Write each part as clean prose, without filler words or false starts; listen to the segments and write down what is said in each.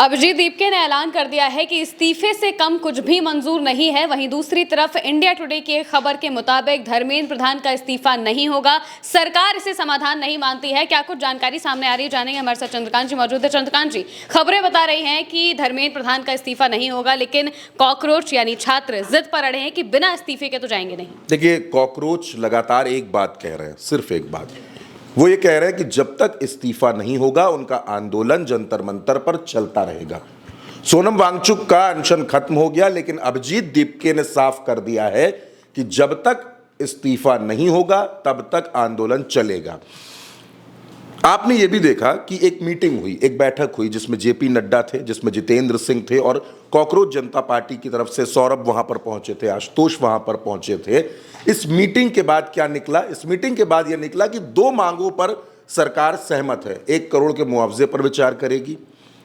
अभिजीत दीपके ने ऐलान कर दिया है कि इस्तीफे से कम कुछ भी मंजूर नहीं है। वहीं दूसरी तरफ इंडिया टुडे की एक खबर के मुताबिक धर्मेंद्र प्रधान का इस्तीफा नहीं होगा, सरकार इसे समाधान नहीं मानती है। क्या कुछ जानकारी सामने आ रही है, जानेंगे। हमारे साथ चंद्रकांत जी मौजूद है। चंद्रकांत जी, खबरें बता रही हैं कि धर्मेंद्र प्रधान का इस्तीफा नहीं होगा, लेकिन कॉकरोच यानी छात्र जिद पर अड़े हैं कि बिना इस्तीफे के तो जाएंगे नहीं। देखिए, कॉकरोच लगातार एक बात कह रहे हैं, सिर्फ एक बात। वो ये कह रहे हैं कि जब तक इस्तीफा नहीं होगा उनका आंदोलन जंतर मंतर पर चलता रहेगा। सोनम वांगचुक का अनशन खत्म हो गया, लेकिन अभिजीत दीपके ने साफ कर दिया है कि जब तक इस्तीफा नहीं होगा तब तक आंदोलन चलेगा। आपने ये भी देखा कि एक मीटिंग हुई, एक बैठक हुई जिसमें जेपी नड्डा थे, जिसमें जितेंद्र सिंह थे और कॉकरोच जनता पार्टी की तरफ से सौरभ वहां पर पहुंचे थे, आशुतोष वहां पर पहुंचे थे। इस मीटिंग के बाद क्या निकला? इस मीटिंग के बाद यह निकला कि दो मांगों पर सरकार सहमत है। 1 करोड़ के मुआवजे पर विचार करेगी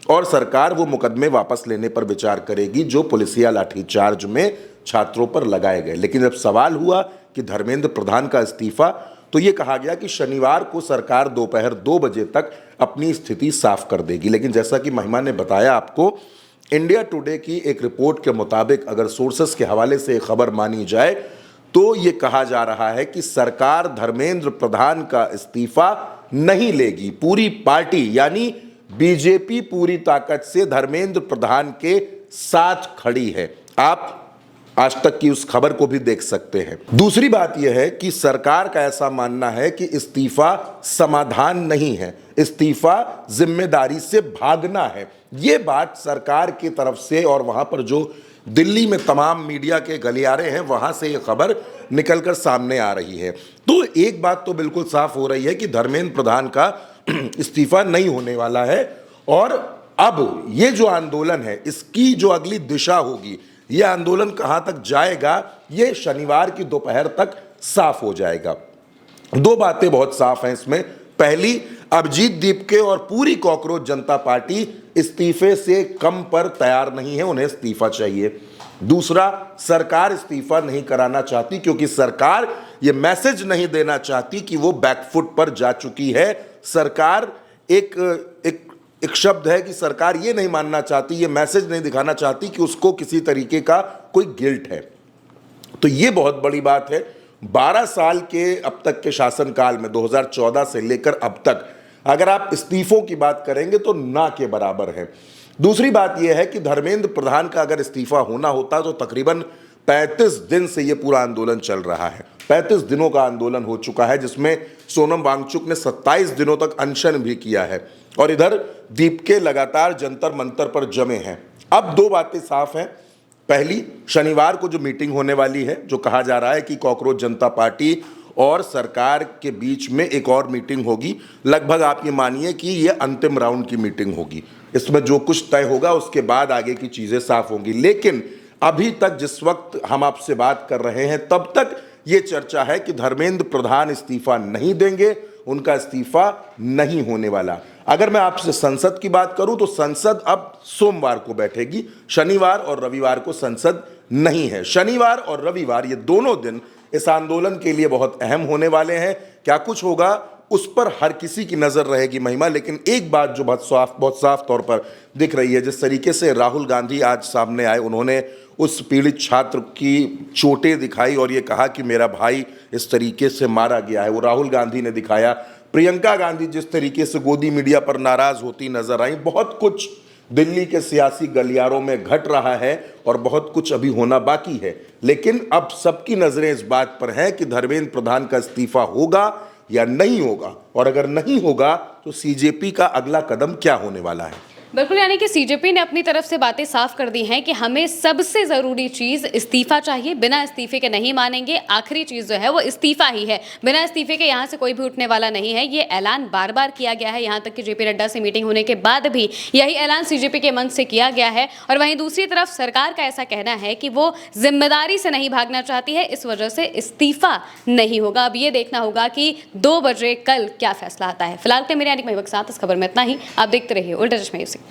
और सरकार वो मुकदमे वापस लेने पर विचार करेगी जो पुलिसिया लाठीचार्ज में छात्रों पर लगाए गए। लेकिन जब सवाल हुआ कि धर्मेंद्र प्रधान का इस्तीफा, तो ये कहा गया कि शनिवार को सरकार दोपहर 2 बजे तक अपनी स्थिति साफ कर देगी। लेकिन जैसा कि महिमा ने बताया आपको, इंडिया टुडे की एक रिपोर्ट के मुताबिक अगर सोर्सेस के हवाले से खबर मानी जाए तो ये कहा जा रहा है कि सरकार धर्मेंद्र प्रधान का इस्तीफा नहीं लेगी। पूरी पार्टी यानी बीजेपी पूरी ताकत से धर्मेंद्र प्रधान के साथ खड़ी है। आप आज तक की उस खबर को भी देख सकते हैं। दूसरी बात यह है कि सरकार का ऐसा मानना है कि इस्तीफा समाधान नहीं है, इस्तीफा जिम्मेदारी से भागना है। यह बात सरकार की तरफ से और वहां पर जो दिल्ली में तमाम मीडिया के गलियारे हैं वहां से यह खबर निकलकर सामने आ रही है। तो एक बात तो बिल्कुल साफ हो रही है कि धर्मेंद्र प्रधान का इस्तीफा नहीं होने वाला है और अब ये जो आंदोलन है इसकी जो अगली दिशा होगी, ये आंदोलन कहां तक जाएगा, ये शनिवार की दोपहर तक साफ हो जाएगा। दो बातें बहुत साफ हैं इसमें। पहली, अभिजीत दीपके और पूरी कॉकरोच जनता पार्टी इस्तीफे से कम पर तैयार नहीं है, उन्हें इस्तीफा चाहिए। दूसरा, सरकार इस्तीफा नहीं कराना चाहती क्योंकि सरकार ये मैसेज नहीं देना चाहती कि वो बैकफुट पर जा चुकी है। सरकार एक शब्द है कि सरकार ये नहीं मानना चाहती, ये मैसेज नहीं दिखाना चाहती कि उसको किसी तरीके का कोई गिल्ट है। तो ये बहुत बड़ी बात है। 12 साल के अब तक के शासनकाल में 2014 से लेकर अब तक अगर आप इस्तीफों की बात करेंगे तो ना के बराबर है। दूसरी बात यह है कि धर्मेंद्र प्रधान का अगर इस्तीफा होना होता तो तकरीबन 35 दिन से ये पूरा आंदोलन चल रहा है। 35 दिनों का आंदोलन हो चुका है जिसमें सोनम वांगचुक ने 27 दिनों तक अनशन भी किया है और इधर दीपके लगातार जंतर मंतर पर जमे हैं। अब दो बातें साफ हैं। पहली, शनिवार को जो मीटिंग होने वाली है, जो कहा जा रहा है कि कॉकरोच जनता पार्टी और सरकार के बीच में एक और मीटिंग होगी। लगभग आप ये मानिए कि ये अंतिम राउंड की मीटिंग होगी। इसमें जो कुछ तय होगा उसके बाद आगे की चीजें साफ होंगी। लेकिन अभी तक जिस वक्त हम आपसे बात कर रहे हैं तब तक ये चर्चा है कि धर्मेंद्र प्रधान इस्तीफा नहीं देंगे, उनका इस्तीफा नहीं होने वाला। अगर मैं आपसे संसद की बात करूं तो संसद अब सोमवार को बैठेगी, शनिवार और रविवार को संसद नहीं है। शनिवार और रविवार ये दोनों दिन इस आंदोलन के लिए बहुत अहम होने वाले हैं। क्या कुछ होगा उस पर हर किसी की नजर रहेगी महिमा। लेकिन एक बात जो बहुत साफ तौर पर दिख रही है, जिस तरीके से राहुल गांधी आज सामने आए, उन्होंने उस पीड़ित छात्र की चोटें दिखाई और ये कहा कि मेरा भाई इस तरीके से मारा गया है, वो राहुल गांधी ने दिखाया। प्रियंका गांधी जिस तरीके से गोदी मीडिया पर नाराज होती नजर आई। बहुत कुछ दिल्ली के सियासी गलियारों में घट रहा है और बहुत कुछ अभी होना बाकी है। लेकिन अब सबकी नजरें इस बात पर हैं कि धर्मेंद्र प्रधान का इस्तीफा होगा या नहीं होगा, और अगर नहीं होगा तो सीजेपी का अगला कदम क्या होने वाला है। बिल्कुल, यानी कि सीजेपी ने अपनी तरफ से बातें साफ कर दी हैं कि हमें सबसे जरूरी चीज इस्तीफा चाहिए, बिना इस्तीफे के नहीं मानेंगे। आखिरी चीज जो है वो इस्तीफा ही है, बिना इस्तीफे के यहाँ से कोई भी उठने वाला नहीं है। ये ऐलान बार बार किया गया है, यहाँ तक कि जेपी नड्डा से मीटिंग होने के बाद भी यही ऐलान सीजेपी के मंच से किया गया है। और वहीं दूसरी तरफ सरकार का ऐसा कहना है कि वो जिम्मेदारी से नहीं भागना चाहती है, इस वजह से इस्तीफा नहीं होगा। अब ये देखना होगा कि 2 बजे कल क्या फैसला आता है। फिलहाल के मेरे यानी के साथ इस खबर में इतना ही। आप देखते रहिए उल्टा चश्मा न्यूज़।